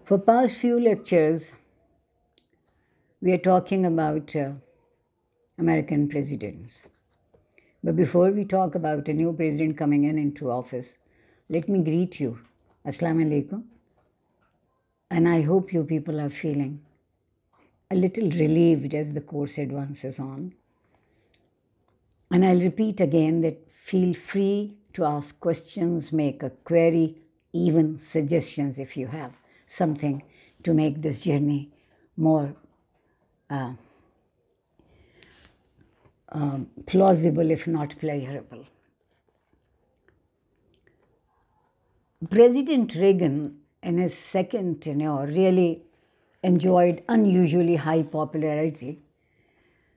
For past few lectures, we are talking about American presidents. But before we talk about a new president coming into office, let me greet you. Assalamu alaikum. And I hope you people are feeling a little relieved as the course advances on. And I'll repeat again that feel free to ask questions, make a query, even suggestions if you have something to make this journey more plausible, if not pleasurable. President Reagan, in his second tenure, really enjoyed unusually high popularity.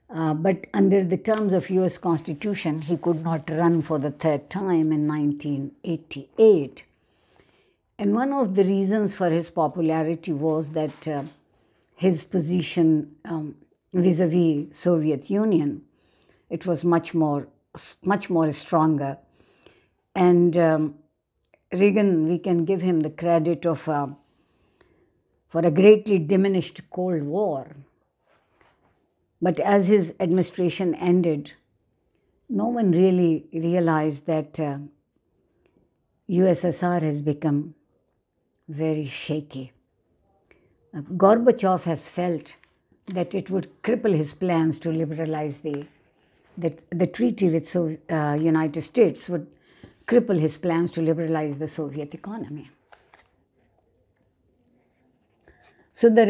But under the terms of US Constitution, he could not run for the third time in 1988. And one of the reasons for his popularity was that his position vis-a-vis Soviet Union, it was much more stronger. And Reagan, we can give him the credit of for a greatly diminished Cold War. But as his administration ended, no one really realized that USSR has become very shaky. Gorbachev has felt that it would cripple his plans to liberalize the treaty with United States would cripple his plans to liberalize the Soviet economy. So the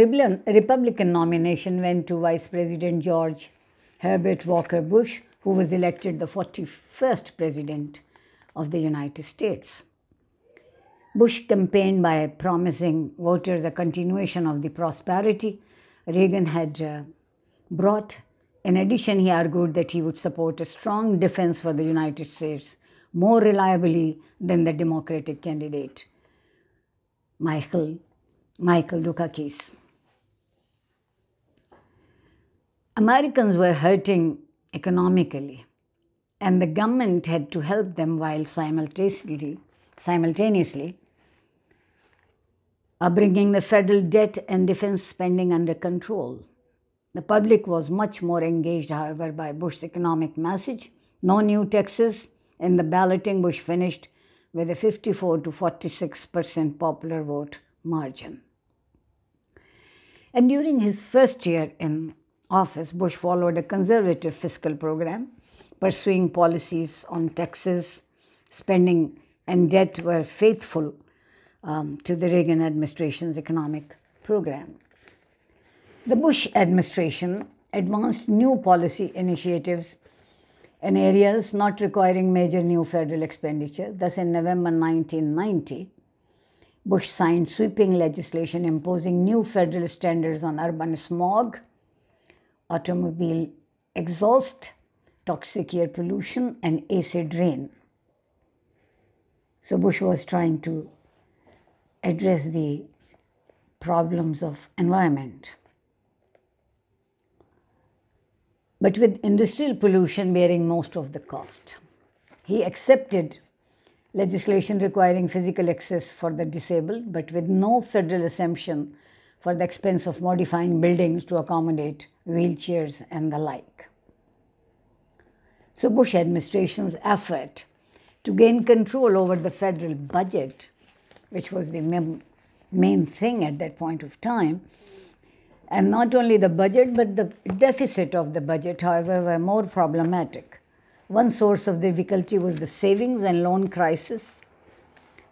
Republican nomination went to Vice President George Herbert Walker Bush, who was elected the 41st President of the United States. Bush campaigned by promising voters a continuation of the prosperity Reagan had brought. In addition, he argued that he would support a strong defense for the United States more reliably than the Democratic candidate, Michael Dukakis. Americans were hurting economically, and the government had to help them while simultaneously bringing the federal debt and defense spending under control. The public was much more engaged, however, by Bush's economic message. No new taxes. In the balloting, Bush finished with a 54 to 46% popular vote margin. And during his first year in office, Bush followed a conservative fiscal program, pursuing policies on taxes, spending, and debt were faithful to the Reagan administration's economic program. The Bush administration advanced new policy initiatives in areas not requiring major new federal expenditure. Thus, in November 1990, Bush signed sweeping legislation imposing new federal standards on urban smog, automobile exhaust, toxic air pollution, and acid rain. So Bush was trying to address the problems of environment. But with industrial pollution bearing most of the cost. He accepted legislation requiring physical access for the disabled, but with no federal exemption for the expense of modifying buildings to accommodate wheelchairs and the like. So Bush administration's effort to gain control over the federal budget, which was the main thing at that point of time, and not only the budget, but the deficit of the budget, however, were more problematic. One source of difficulty was the savings and loan crisis.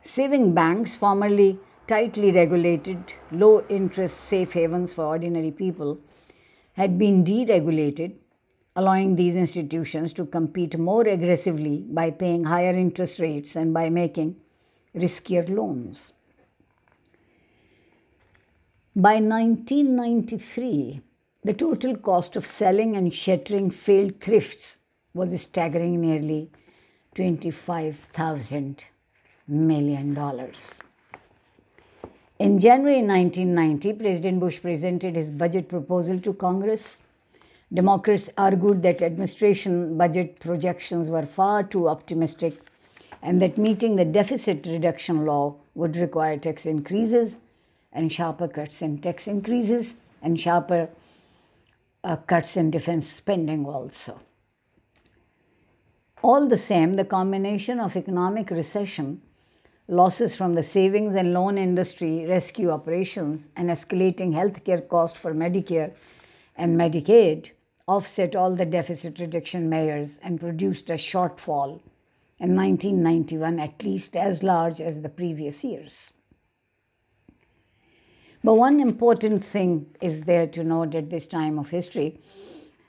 Saving banks, formerly tightly regulated, low-interest safe havens for ordinary people, had been deregulated, allowing these institutions to compete more aggressively by paying higher interest rates and by making riskier loans. By 1993, the total cost of selling and shuttering failed thrifts was a staggering nearly $25,000 million. In January 1990, President Bush presented his budget proposal to Congress. Democrats argued that administration budget projections were far too optimistic and that meeting the deficit reduction law would require tax increases and sharper cuts in tax increases and sharper cuts in defense spending also. All the same, the combination of economic recession, losses from the savings and loan industry rescue operations, and escalating healthcare costs for Medicare and Medicaid offset all the deficit reduction measures and produced a shortfall in 1991 at least as large as the previous years. But one important thing is there to note at this time of history,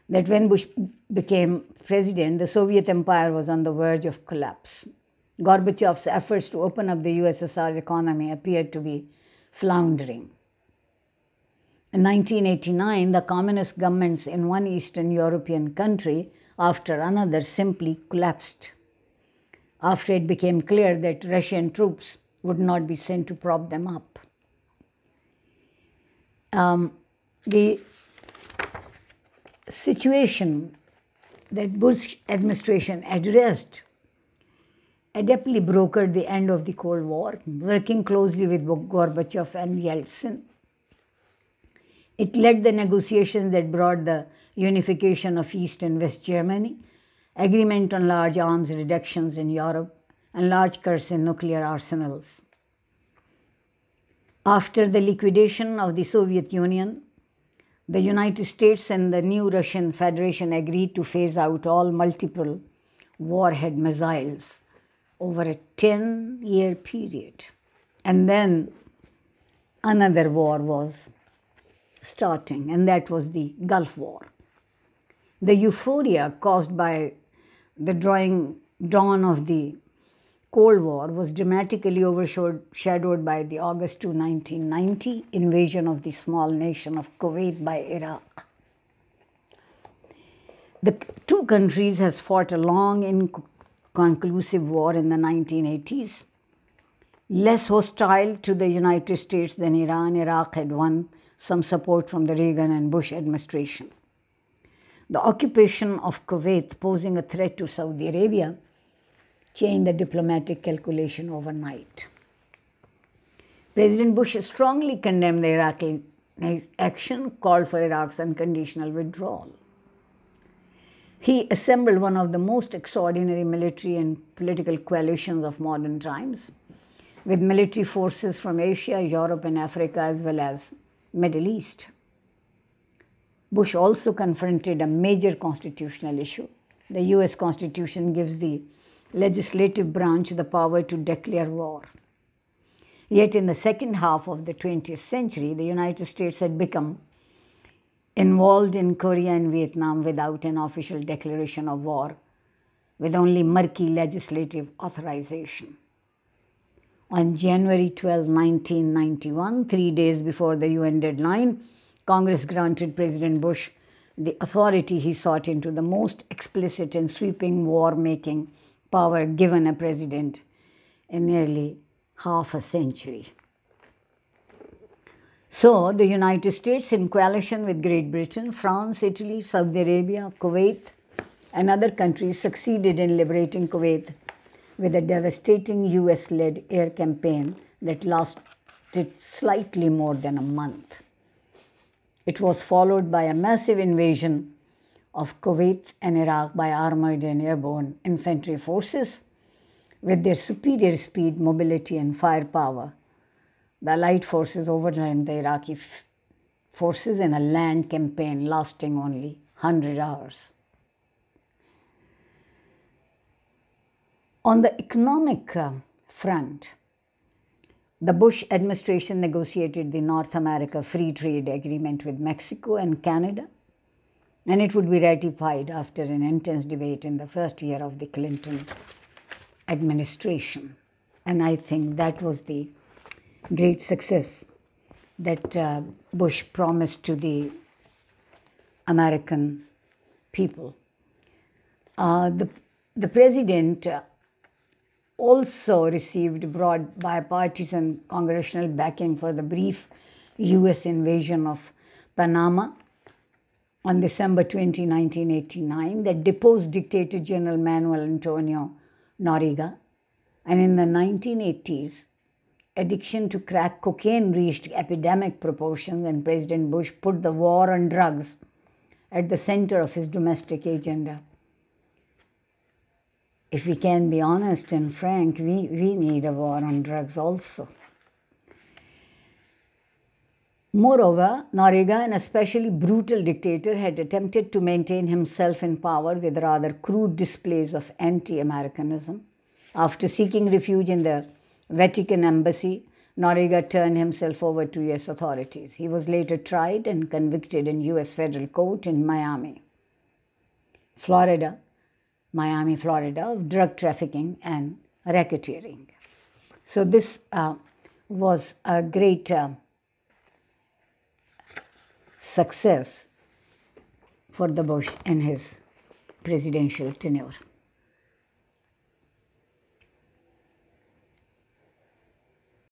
that when Bush became president, the Soviet Empire was on the verge of collapse. Gorbachev's efforts to open up the USSR's economy appeared to be floundering. In 1989, the communist governments in one Eastern European country after another simply collapsed, after it became clear that Russian troops would not be sent to prop them up. The situation that Bush administration addressed adeptly brokered the end of the Cold War, working closely with Gorbachev and Yeltsin. It led the negotiations that brought the unification of East and West Germany, agreement on large arms reductions in Europe, and large cuts in nuclear arsenals. After the liquidation of the Soviet Union, the United States and the new Russian Federation agreed to phase out all multiple warhead missiles over a 10-year period. And then another war was starting, and that was the Gulf War. The euphoria caused by the dawn of the Cold War was dramatically overshadowed by the August 2, 1990 invasion of the small nation of Kuwait by Iraq. The two countries has fought a long, inconclusive war in the 1980s. Less hostile to the United States than Iran, Iraq had won some support from the Reagan and Bush administration. The occupation of Kuwait, posing a threat to Saudi Arabia, changed the diplomatic calculation overnight. President Bush strongly condemned the Iraqi action, called for Iraq's unconditional withdrawal. He assembled one of the most extraordinary military and political coalitions of modern times, with military forces from Asia, Europe, and Africa, as well as Middle East. Bush also confronted a major constitutional issue. The US Constitution gives the legislative branch the power to declare war. Yet in the second half of the 20th century, the United States had become involved in Korea and Vietnam without an official declaration of war, with only murky legislative authorization. On January 12, 1991, 3 days before the UN deadline, Congress granted President Bush the authority he sought into the most explicit and sweeping war-making power given a president in nearly half a century. So, the United States, in coalition with Great Britain, France, Italy, Saudi Arabia, Kuwait, and other countries, succeeded in liberating Kuwait with a devastating US-led air campaign that lasted slightly more than a month. It was followed by a massive invasion of Kuwait and Iraq by armored and airborne infantry forces. With their superior speed, mobility, and firepower, the Allied forces overwhelmed the Iraqi forces in a land campaign lasting only 100 hours. On the economic front, the Bush administration negotiated the North America Free Trade Agreement with Mexico and Canada, and it would be ratified after an intense debate in the first year of the Clinton administration. And I think that was the great success that Bush promised to the American people. The president also received broad bipartisan congressional backing for the brief US invasion of Panama on December 20, 1989, that deposed dictator General Manuel Antonio Noriega, and in the 1980s addiction to crack cocaine reached epidemic proportions, and President Bush put the war on drugs at the center of his domestic agenda. If we can be honest and frank, we need a war on drugs also. Moreover, Noriega, an especially brutal dictator, had attempted to maintain himself in power with rather crude displays of anti-Americanism. After seeking refuge in the Vatican embassy, Noriega turned himself over to U.S. authorities. He was later tried and convicted in U.S. federal court in Miami, Florida, of drug trafficking and racketeering. So this was a great success for the Bush in his presidential tenure.